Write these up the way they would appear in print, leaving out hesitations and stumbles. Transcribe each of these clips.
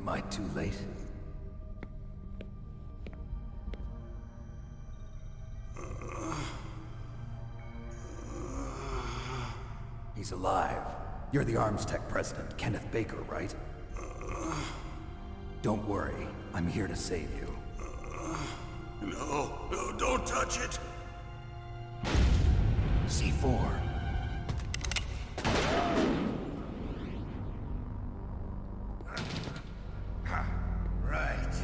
Am I too late? He's alive. You're the Arms Tech president, Kenneth Baker, right? Don't worry. I'm here to save you. No, don't touch it! C4. Right.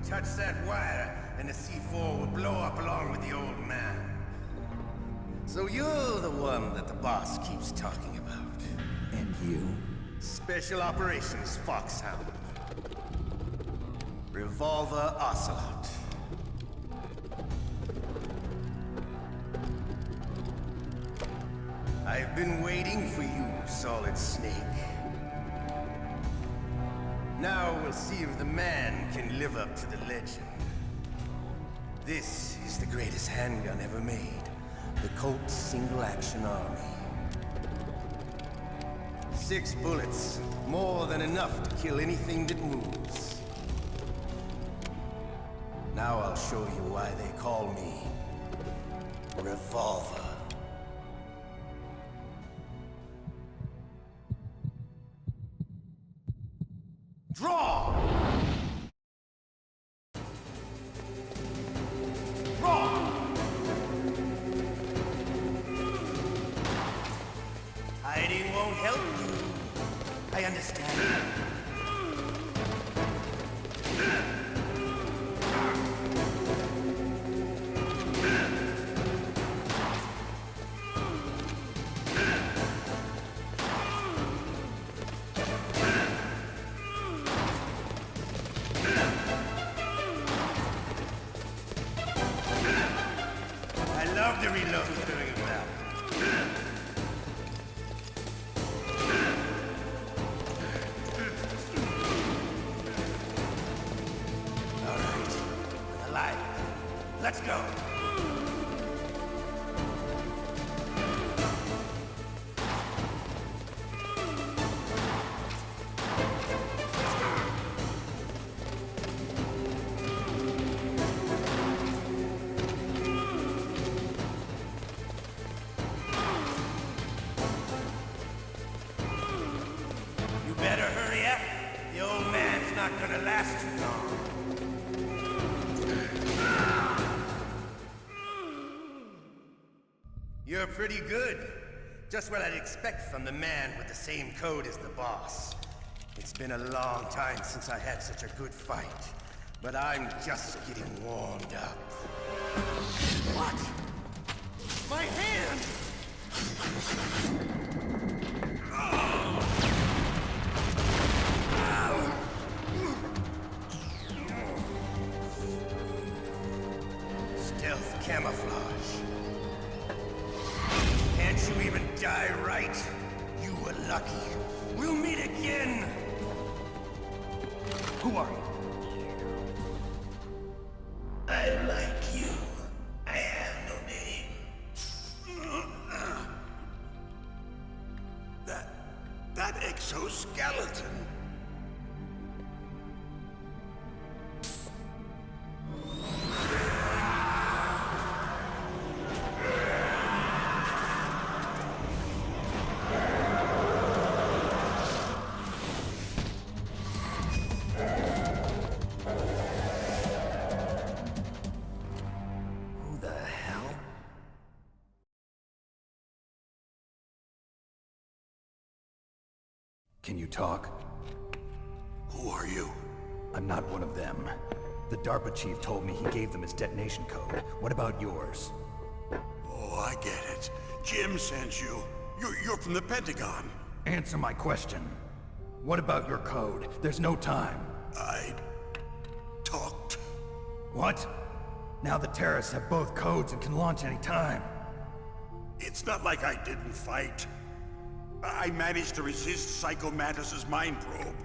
Touch that wire, and the C4 will blow up along with the old man. So you're the one that the boss keeps talking about. And you? Special Operations Foxhound. Revolver Ocelot. I've been waiting for you, Solid Snake. Now we'll see if the man can live up to the legend. This is the greatest handgun ever made. The Colt Single Action Army. 6 bullets, more than enough to kill anything that moves. Now I'll show you why they call me Revolver. Draw! Draw! Hiding won't help you. I understand. I love the reload doing it now. All right, for the light. Let's go. You better hurry up. The old man's not gonna last too long. You're pretty good. Just what I'd expect from the man with the same code as the boss. It's been a long time since I had such a good fight, but I'm just getting warmed up. What? My hand! Stealth camouflage. Can't you even die right? You were lucky. We'll meet again! Who are you? I like you. I have no name. That exoskeleton? Who the hell? Can you talk? Who are you? I'm not one of them. The DARPA chief told me he gave them his detonation code. What about yours? Oh, I get it. Jim sent you. You're from the Pentagon. Answer my question. What about your code? There's no time. I talked. What? Now the terrorists have both codes and can launch any time. It's not like I didn't fight. I managed to resist Psycho Mantis's mind probe.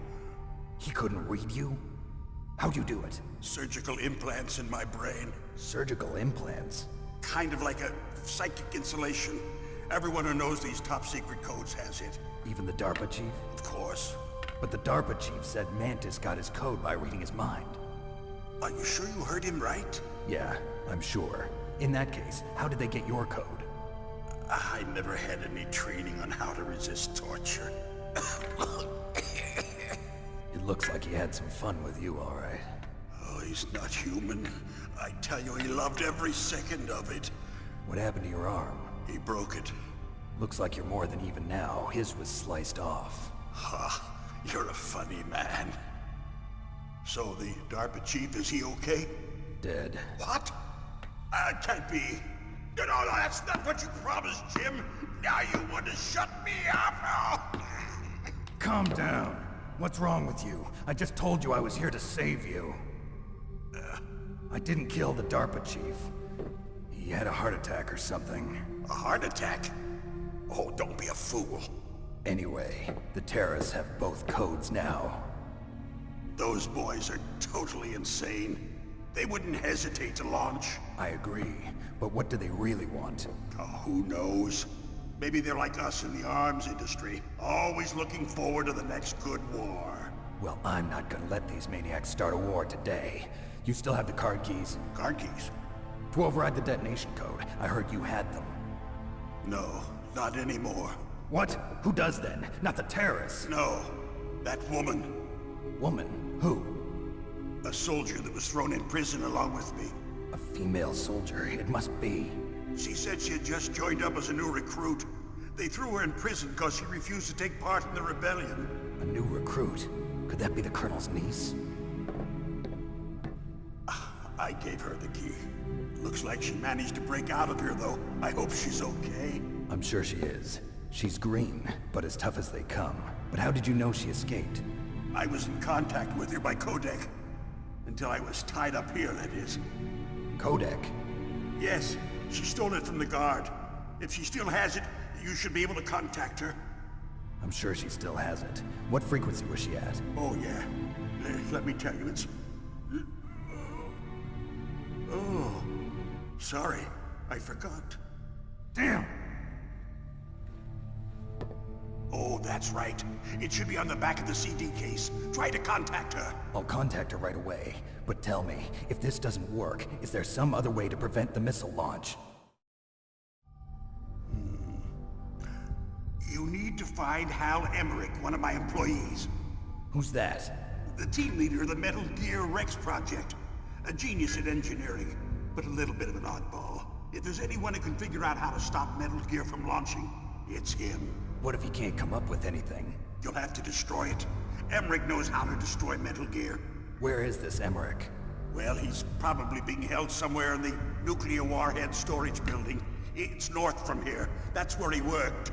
He couldn't read you? How'd you do it? Surgical implants in my brain. Surgical implants? Kind of like a psychic insulation. Everyone who knows these top secret codes has it. Even the DARPA chief? Of course. But the DARPA chief said Mantis got his code by reading his mind. Are you sure you heard him right? Yeah, I'm sure. In that case, how did they get your code? I never had any training on how to resist torture. It looks like he had some fun with you, all right. Oh, he's not human. I tell you, he loved every second of it. What happened to your arm? He broke it. Looks like you're more than even now. His was sliced off. Ha, you're a funny man. So the DARPA chief, is he okay? Dead. What? Can't be. No, that's not what you promised, Jim. Now you want to shut me up? Calm down. What's wrong with you? I just told you I was here to save you. I didn't kill the DARPA chief. He had a heart attack or something. A heart attack? Oh, don't be a fool. Anyway, the terrorists have both codes now. Those boys are totally insane. They wouldn't hesitate to launch. I agree, but what do they really want? Oh, who knows? Maybe they're like us in the arms industry, always looking forward to the next good war. Well, I'm not gonna let these maniacs start a war today. You still have the card keys? Card keys? To override the detonation code. I heard you had them. No, not anymore. What? Who does then? Not the terrorists. No, that woman. Woman? Who? A soldier that was thrown in prison along with me. A female soldier. It must be. She said she had just joined up as a new recruit. They threw her in prison because she refused to take part in the rebellion. A new recruit? Could that be the Colonel's niece? I gave her the key. Looks like she managed to break out of here, though. I hope she's okay. I'm sure she is. She's green, but as tough as they come. But how did you know she escaped? I was in contact with her by codec. Until I was tied up here, that is. Codec? Yes, she stole it from the guard. If she still has it, you should be able to contact her. I'm sure she still has it. What frequency was she at? Oh, yeah. Let me tell you, it's... Oh, sorry. I forgot. Damn! Oh, that's right. It should be on the back of the CD case. Try to contact her. I'll contact her right away. But tell me, if this doesn't work, is there some other way to prevent the missile launch? You need to find Hal Emmerich, one of my employees. Who's that? The team leader of the Metal Gear Rex project. A genius at engineering, but a little bit of an oddball. If there's anyone who can figure out how to stop Metal Gear from launching, it's him. What if he can't come up with anything? You'll have to destroy it. Emmerich knows how to destroy Metal Gear. Where is this Emmerich? Well, he's probably being held somewhere in the nuclear warhead storage building. It's north from here. That's where he worked.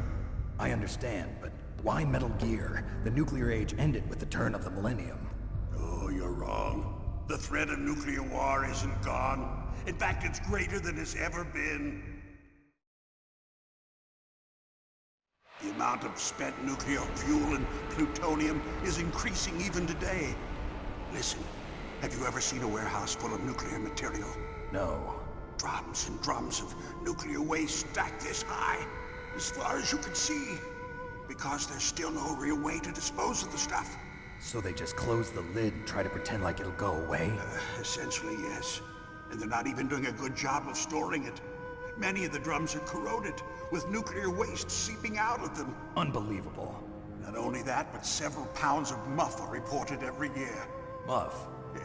I understand, but why Metal Gear? The nuclear age ended with the turn of the millennium. Oh, you're wrong. The threat of nuclear war isn't gone. In fact, it's greater than it's ever been. The amount of spent nuclear fuel and plutonium is increasing even today. Listen, have you ever seen a warehouse full of nuclear material? No. Drums and drums of nuclear waste stacked this high, as far as you can see. Because there's still no real way to dispose of the stuff. So they just close the lid and try to pretend like it'll go away? Essentially, yes. And they're not even doing a good job of storing it. Many of the drums are corroded, with nuclear waste seeping out of them. Unbelievable. Not only that, but several pounds of MUF are reported every year. MUF?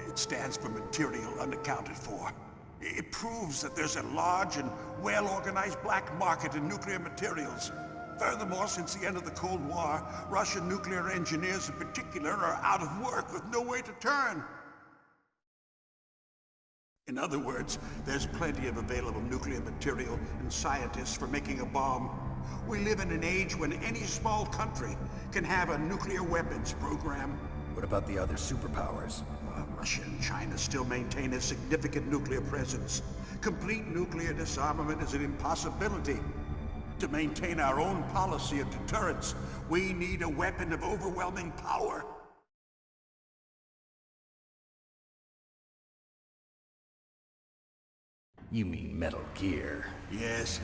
It stands for material unaccounted for. It proves that there's a large and well-organized black market in nuclear materials. Furthermore, since the end of the Cold War, Russian nuclear engineers in particular are out of work with no way to turn. In other words, there's plenty of available nuclear material and scientists for making a bomb. We live in an age when any small country can have a nuclear weapons program. What about the other superpowers? Russia and China still maintain a significant nuclear presence. Complete nuclear disarmament is an impossibility. To maintain our own policy of deterrence, we need a weapon of overwhelming power. You mean Metal Gear? Yes,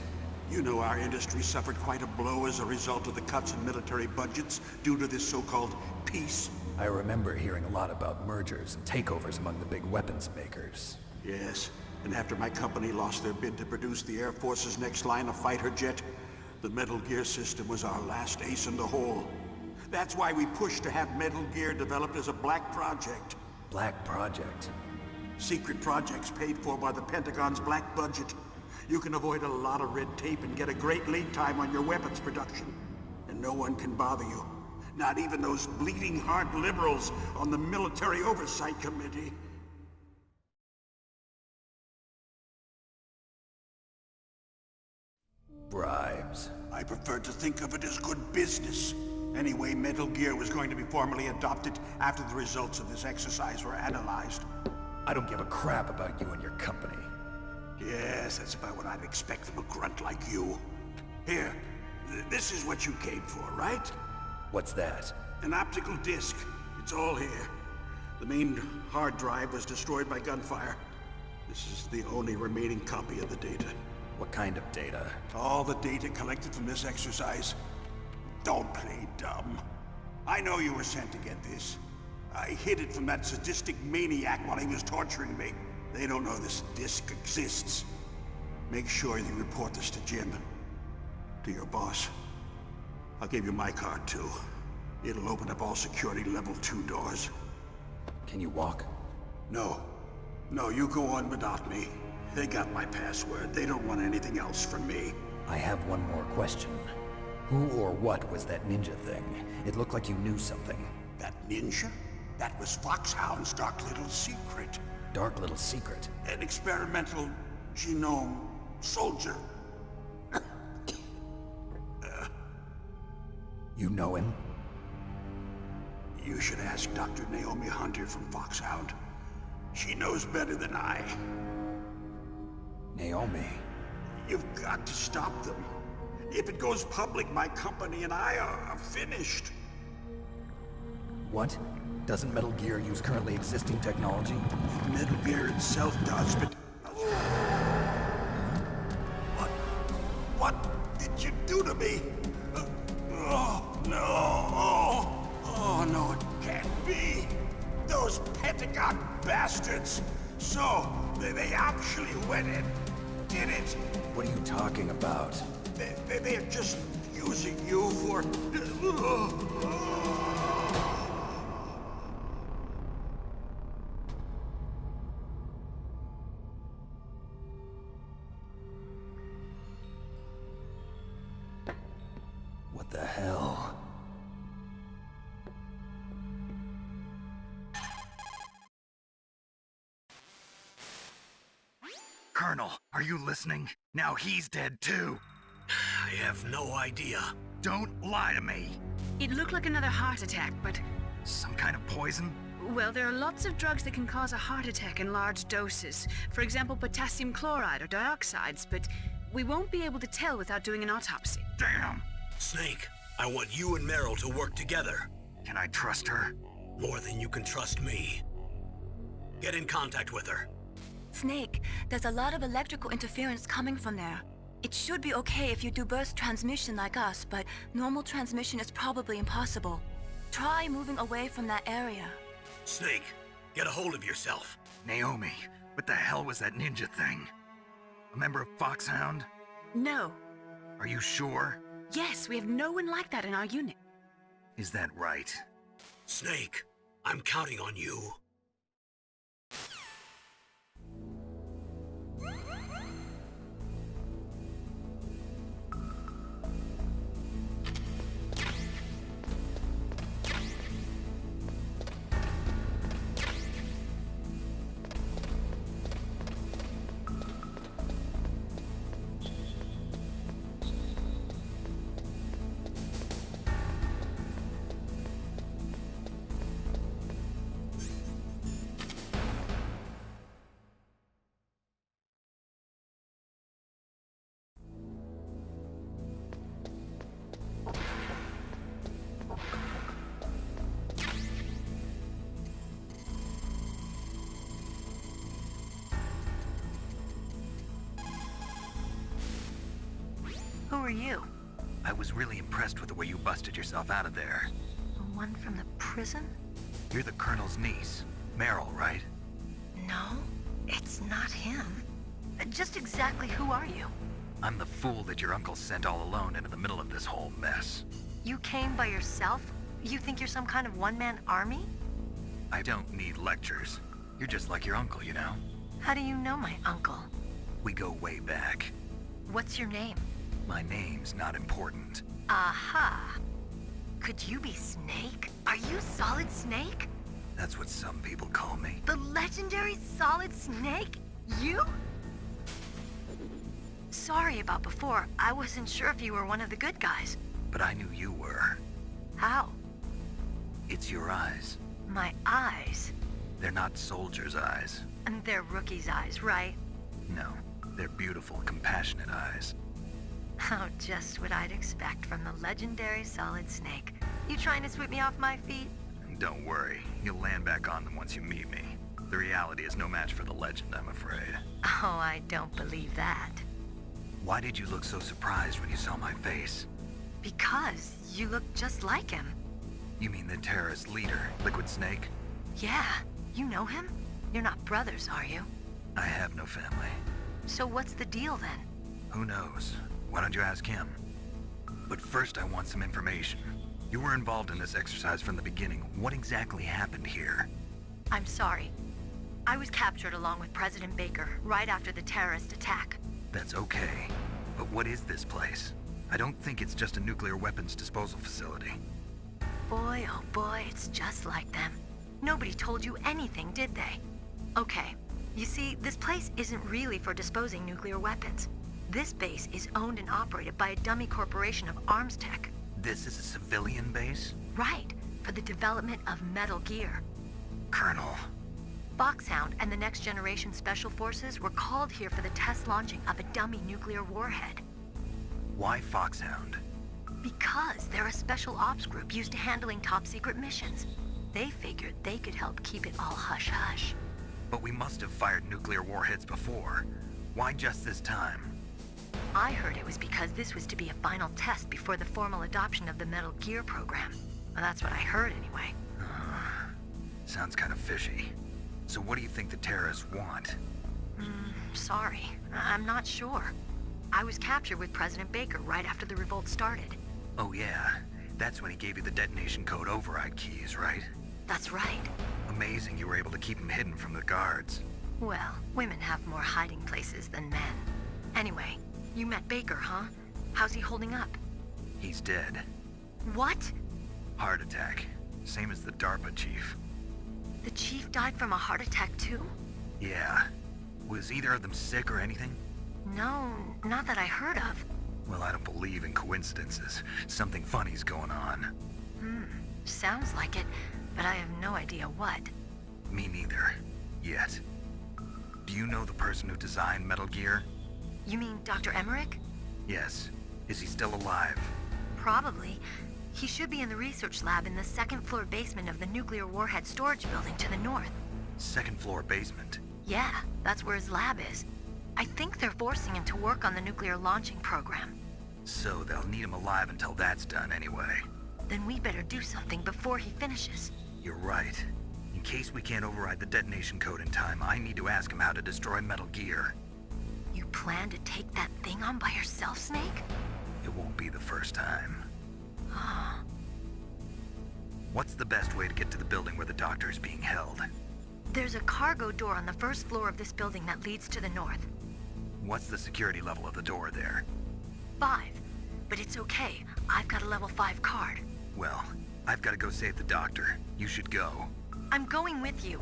You know our industry suffered quite a blow as a result of the cuts in military budgets due to this so-called peace. I remember hearing a lot about mergers and takeovers among the big weapons makers. Yes, and after my company lost their bid to produce the Air Force's next line of fighter jet, the Metal Gear system was our last ace in the hole. That's why we pushed to have Metal Gear developed as a black project. Black Project? Secret projects paid for by the Pentagon's black budget. You can avoid a lot of red tape and get a great lead time on your weapons production. And no one can bother you. Not even those bleeding heart liberals on the Military Oversight Committee. Bribes. I prefer to think of it as good business. Anyway, Metal Gear was going to be formally adopted after the results of this exercise were analyzed. I don't give a crap about you and your company. Yes, that's about what I'd expect from a grunt like you. Here, this is what you came for, right? What's that? An optical disc. It's all here. The main hard drive was destroyed by gunfire. This is the only remaining copy of the data. What kind of data? All the data collected from this exercise. Don't play dumb. I know you were sent to get this. I hid it from that sadistic maniac while he was torturing me. They don't know this disc exists. Make sure you report this to Jim. To your boss. I'll give you my card too. It'll open up all security level 2 doors. Can you walk? No. No, you go on without me. They got my password. They don't want anything else from me. I have one more question. Who or what was that ninja thing? It looked like you knew something. That ninja? That was Foxhound's dark little secret. Dark little secret? An experimental genome soldier. You know him? You should ask Dr. Naomi Hunter from Foxhound. She knows better than I. Naomi? You've got to stop them. If it goes public, my company and I are finished. What? Doesn't Metal Gear use currently existing technology? Metal Gear itself does, but... What did you do to me? Oh, no. Oh, no, it can't be. Those Pentagon bastards. So, they actually went and did it. What are you talking about? They're just using you for... What the hell? Colonel, are you listening? Now he's dead too. I have no idea. Don't lie to me. It looked like another heart attack, but... Some kind of poison? Well, there are lots of drugs that can cause a heart attack in large doses. For example, potassium chloride or dioxides, but we won't be able to tell without doing an autopsy. Damn! Snake, I want you and Meryl to work together. Can I trust her? More than you can trust me. Get in contact with her. Snake, there's a lot of electrical interference coming from there. It should be okay if you do burst transmission like us, but normal transmission is probably impossible. Try moving away from that area. Snake, get a hold of yourself. Naomi, what the hell was that ninja thing? A member of Foxhound? No. Are you sure? Yes, we have no one like that in our unit. Is that right? Snake, I'm counting on you. Who are you? I was really impressed with the way you busted yourself out of there. The one from the prison? You're the Colonel's niece, Meryl, right? No, it's not him. Just exactly who are you? I'm the fool that your uncle sent all alone into the middle of this whole mess. You came by yourself? You think you're some kind of one-man army? I don't need lectures. You're just like your uncle, you know? How do you know my uncle? We go way back. What's your name? My name's not important. Aha. Could you be Snake? Are you Solid Snake? That's what some people call me. The legendary Solid Snake? You? Sorry about before. I wasn't sure if you were one of the good guys. But I knew you were. How? It's your eyes. My eyes. They're not soldiers' eyes. And they're rookies' eyes, right? No, they're beautiful, compassionate eyes. Oh, just what I'd expect from the legendary Solid Snake. You trying to sweep me off my feet? Don't worry, you'll land back on them once you meet me. The reality is no match for the legend, I'm afraid. Oh, I don't believe that. Why did you look so surprised when you saw my face? Because you look just like him. You mean the terrorist leader, Liquid Snake? Yeah, you know him? You're not brothers, are you? I have no family. So what's the deal then? Who knows? Why don't you ask him? But first I want some information. You were involved in this exercise from the beginning. What exactly happened here? I'm sorry. I was captured along with President Baker right after the terrorist attack. That's okay. But what is this place? I don't think it's just a nuclear weapons disposal facility. Boy, oh boy, it's just like them. Nobody told you anything, did they? Okay, you see, this place isn't really for disposing nuclear weapons. This base is owned and operated by a dummy corporation of arms tech. This is a civilian base? Right, for the development of Metal Gear. Colonel. Foxhound and the Next Generation Special Forces were called here for the test launching of a dummy nuclear warhead. Why Foxhound? Because they're a special ops group used to handling top-secret missions. They figured they could help keep it all hush-hush. But we must have fired nuclear warheads before. Why just this time? I heard it was because this was to be a final test before the formal adoption of the Metal Gear program. Well, that's what I heard anyway. Sounds kind of fishy. So what do you think the terrorists want? Sorry, I'm not sure. I was captured with President Baker right after the revolt started. Oh yeah, that's when he gave you the detonation code override keys, right? That's right. Amazing you were able to keep him hidden from the guards. Well, women have more hiding places than men. Anyway, you met Baker, huh? How's he holding up? He's dead. What? Heart attack. Same as the DARPA chief. The chief died from a heart attack too? Yeah. Was either of them sick or anything? No, not that I heard of. Well, I don't believe in coincidences. Something funny's going on. Sounds like it, but I have no idea what. Me neither. Yet. Do you know the person who designed Metal Gear? You mean Dr. Emmerich? Yes. Is he still alive? Probably. He should be in the research lab in the second floor basement of the nuclear warhead storage building to the north. Second floor basement. Yeah, that's where his lab is. I think they're forcing him to work on the nuclear launching program. So they'll need him alive until that's done anyway. Then we better do something before he finishes. You're right. In case we can't override the detonation code in time, I need to ask him how to destroy Metal Gear. You plan to take that thing on by yourself, Snake? It won't be the first time. What's the best way to get to the building where the doctor is being held? There's a cargo door on the first floor of this building that leads to the north. What's the security level of the door there? 5. But it's okay. I've got a level 5 card. Well, I've got to go save the doctor. You should go. I'm going with you.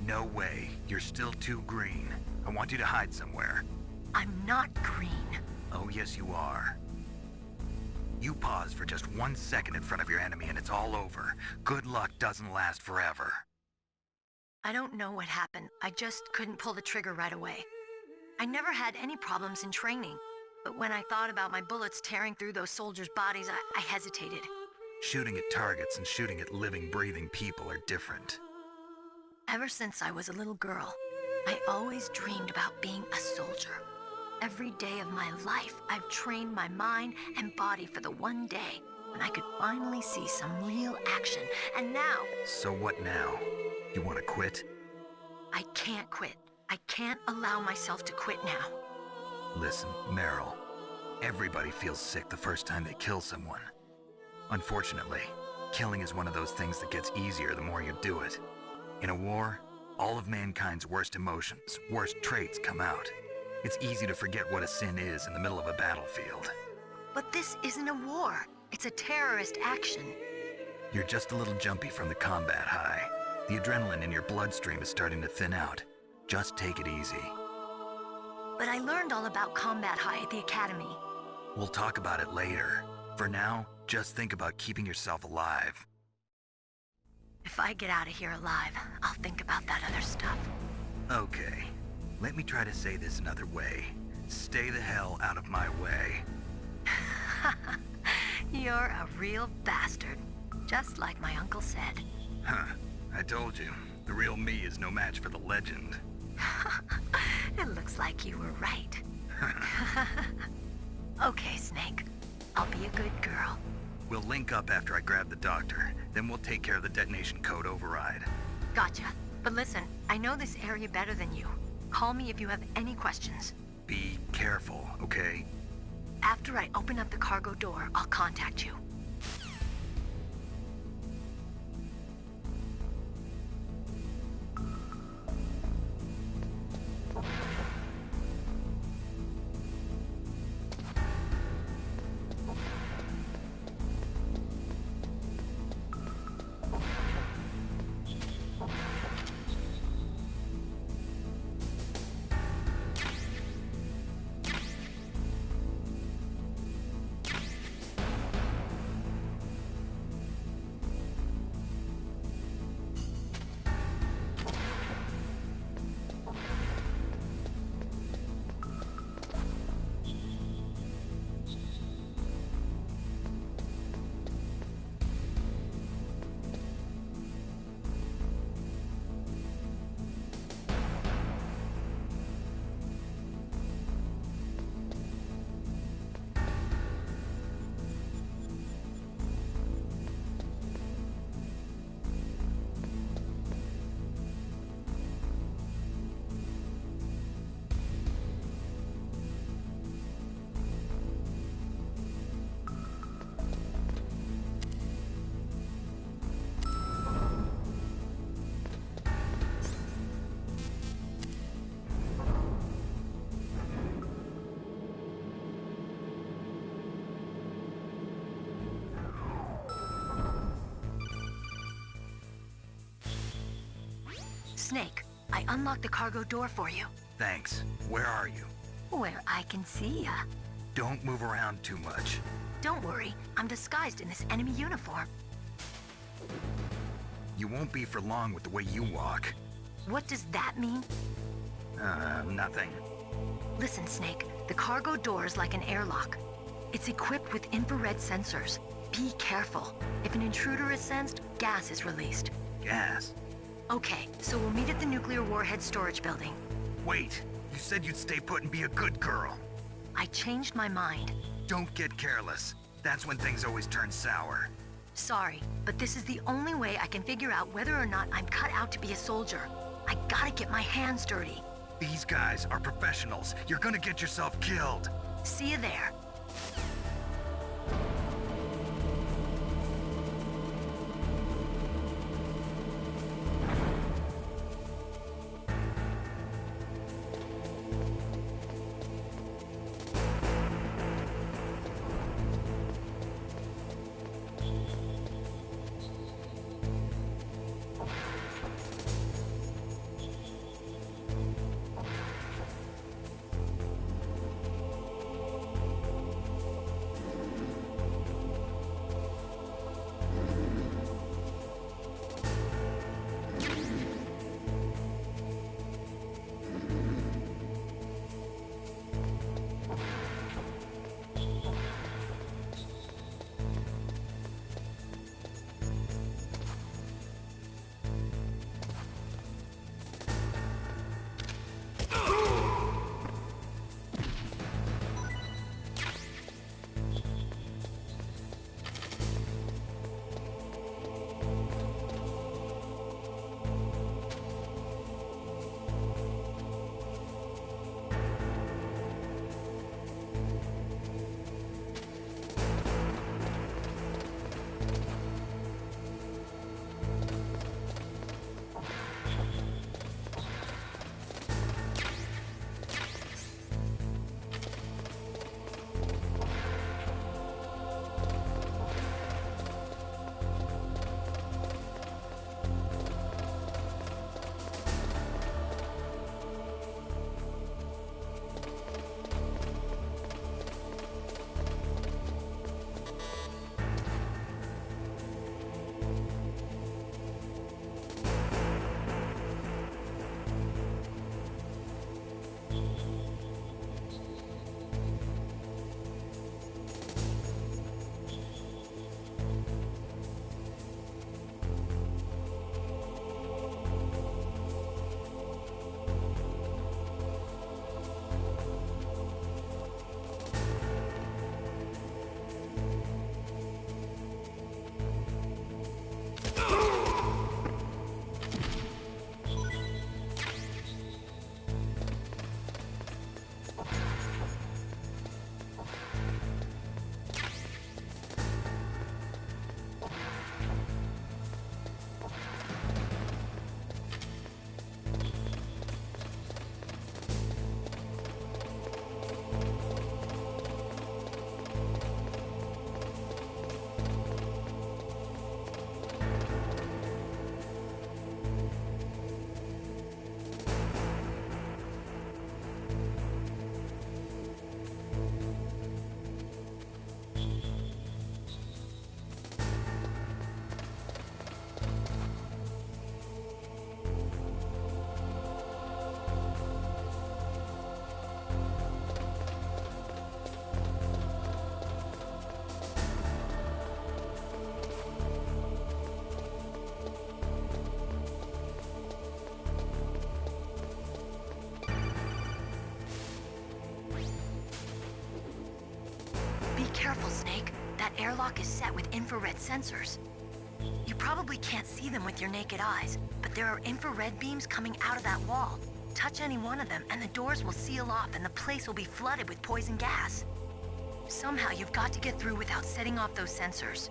No way. You're still too green. I want you to hide somewhere. I'm not green. Oh, yes, you are. You pause for just 1 second in front of your enemy and it's all over. Good luck doesn't last forever. I don't know what happened. I just couldn't pull the trigger right away. I never had any problems in training. But when I thought about my bullets tearing through those soldiers' bodies, I hesitated. Shooting at targets and shooting at living, breathing people are different. Ever since I was a little girl, I always dreamed about being a soldier. every day of my life, I've trained my mind and body for the one day when I could finally see some real action. And now, So what now? You want to quit? I can't quit. I can't allow myself to quit now. Listen, Meryl. Everybody feels sick the first time they kill someone. Unfortunately, killing is one of those things that gets easier the more you do it. In a war, all of mankind's worst emotions, worst traits come out. It's easy to forget what a sin is in the middle of a battlefield. But this isn't a war. It's a terrorist action. You're just a little jumpy from the combat high. The adrenaline in your bloodstream is starting to thin out. Just take it easy. But I learned all about combat high at the academy. We'll talk about it later. For now, just think about keeping yourself alive. If I get out of here alive, I'll think about that other stuff. Okay, let me try to say this another way. Stay the hell out of my way. You're a real bastard. Just like my uncle said. Huh, I told you. The real me is no match for the legend. It looks like you were right. Okay, Snake. I'll be a good girl. We'll link up after I grab the doctor. Then we'll take care of the detonation code override. Gotcha. But listen, I know this area better than you. Call me if you have any questions. Be careful, okay? After I open up the cargo door, I'll contact you. Snake, I unlocked the cargo door for you. Thanks. Where are you? Where I can see ya. Don't move around too much. Don't worry, I'm disguised in this enemy uniform. You won't be for long with the way you walk. What does that mean? Nothing. Listen, Snake, the cargo door is like an airlock. It's equipped with infrared sensors. Be careful. If an intruder is sensed, gas is released. Gas? Okay, so we'll meet at the nuclear warhead storage building. Wait, you said you'd stay put and be a good girl. I changed my mind. Don't get careless. That's when things always turn sour. Sorry, but this is the only way I can figure out whether or not I'm cut out to be a soldier. I gotta get my hands dirty. These guys are professionals. You're gonna get yourself killed. See you there. careful, Snake. That airlock is set with infrared sensors. You probably can't see them with your naked eyes, but there are infrared beams coming out of that wall. Touch any one of them, and the doors will seal off and the place will be flooded with poison gas. Somehow you've got to get through without setting off those sensors.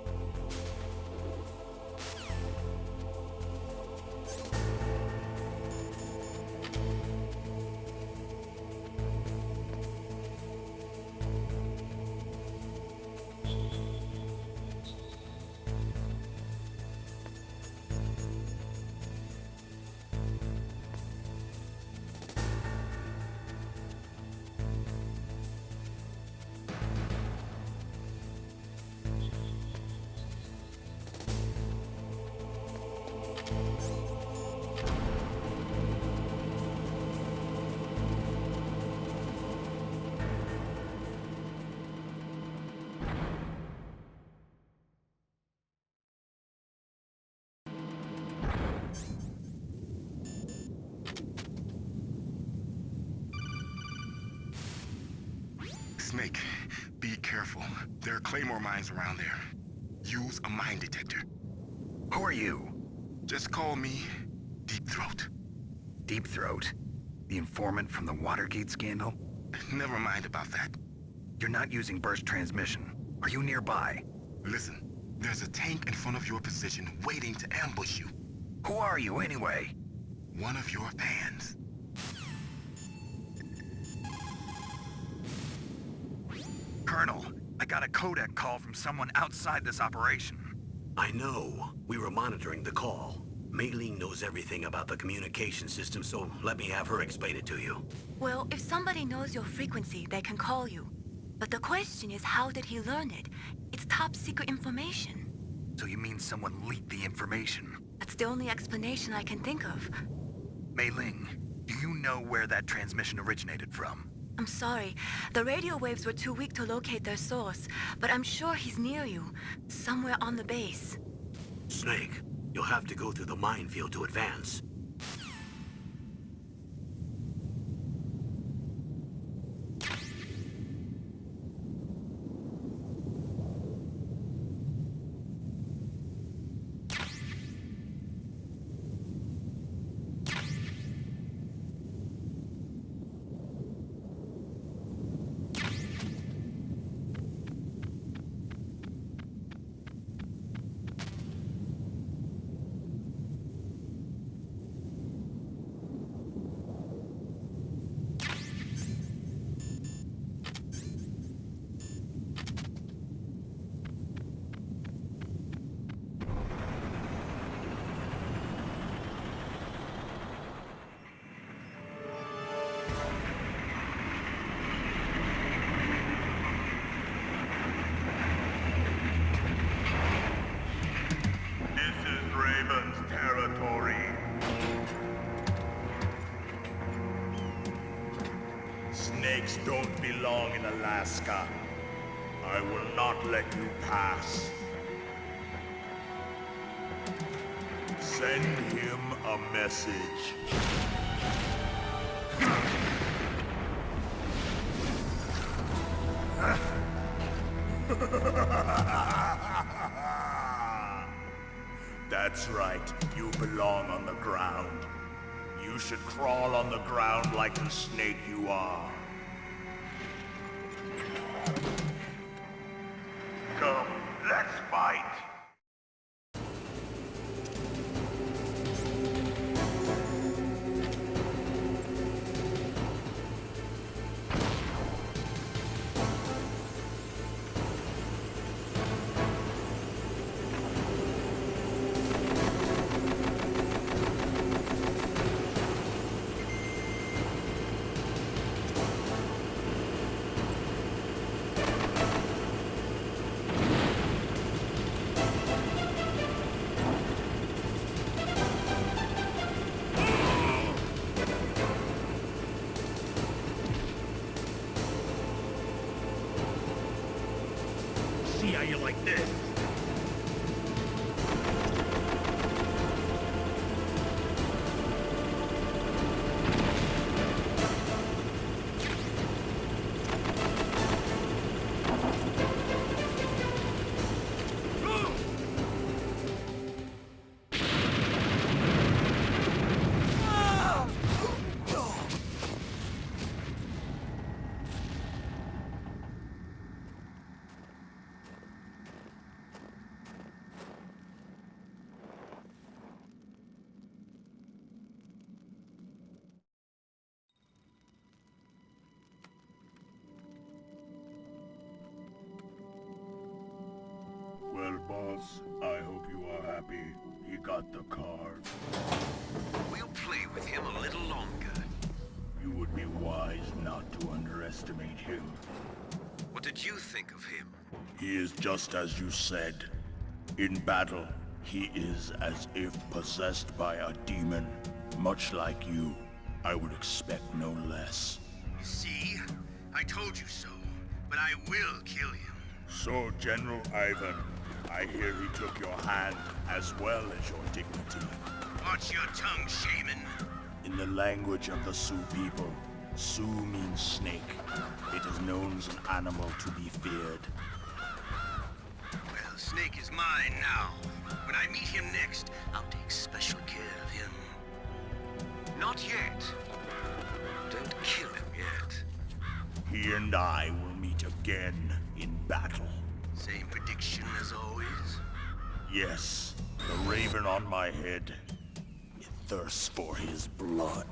Snake, be careful. There are Claymore mines around there. Use a mine detector. Who are you? Just call me Deep Throat. Deep Throat? The informant from the Watergate scandal? Never mind about that. You're not using burst transmission. Are you nearby? Listen, there's a tank in front of your position waiting to ambush you. Who are you, anyway? One of your fans. Colonel, I got a codec call from someone outside this operation. I know. We were monitoring the call. Mei Ling knows everything about the communication system, so let me have her explain it to you. Well, if somebody knows your frequency, they can call you. But the question is, how did he learn it? It's top secret information. So you mean someone leaked the information? That's the only explanation I can think of. Mei Ling, do you know where that transmission originated from? I'm sorry. The radio waves were too weak to locate their source, but I'm sure he's near you, somewhere on the base. Snake, you'll have to go through the minefield to advance. Snakes don't belong in Alaska. I will not let you pass. Send him a message. That's right, you belong on the ground. You should crawl on the ground like the snake you are. Come, let's fight! See how you like this. Boss. I hope you are happy. He got the card. We'll play with him a little longer. You would be wise not to underestimate him. What did you think of him? He is just as you said. In battle, he is as if possessed by a demon. Much like you, I would expect no less. See? I told you so. But I will kill him. So, General Ivan, I hear he took your hand as well as your dignity. Watch your tongue, shaman. In the language of the Sioux people, Sioux means snake. It is known as an animal to be feared. Well, Snake is mine now. When I meet him next, I'll take special care of him. Not yet. Don't kill him yet. He and I will meet again in battle. Same prediction as always? Yes, the raven on my head. It thirsts for his blood.